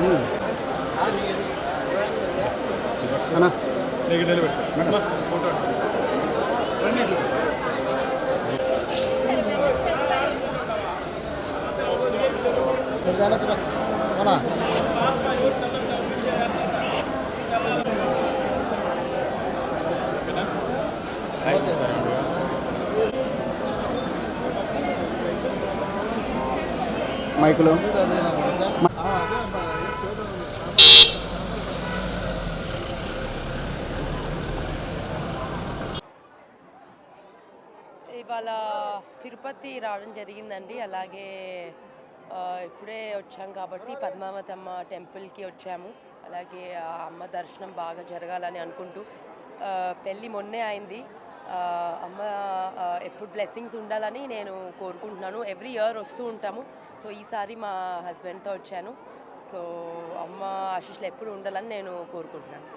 అన్నా అన్నా మైకులు ఇవాళ తిరుపతి రావడం జరిగిందండి. అలాగే ఇప్పుడే వచ్చాం కాబట్టి పద్మావతమ్మ టెంపుల్కి వచ్చాము. అలాగే ఆ అమ్మ దర్శనం బాగా జరగాలని అనుకుంటూ పెళ్ళి మొన్నే అయింది. అమ్మ ఎప్పుడు బ్లెస్సింగ్స్ ఉండాలని నేను కోరుకుంటున్నాను. ఎవ్రీ ఇయర్ వస్తూ ఉంటాము. సో ఈసారి మా హస్బెండ్తో వచ్చాను. సో అమ్మ ఆశీస్సులు ఎప్పుడు ఉండాలని నేను కోరుకుంటున్నాను.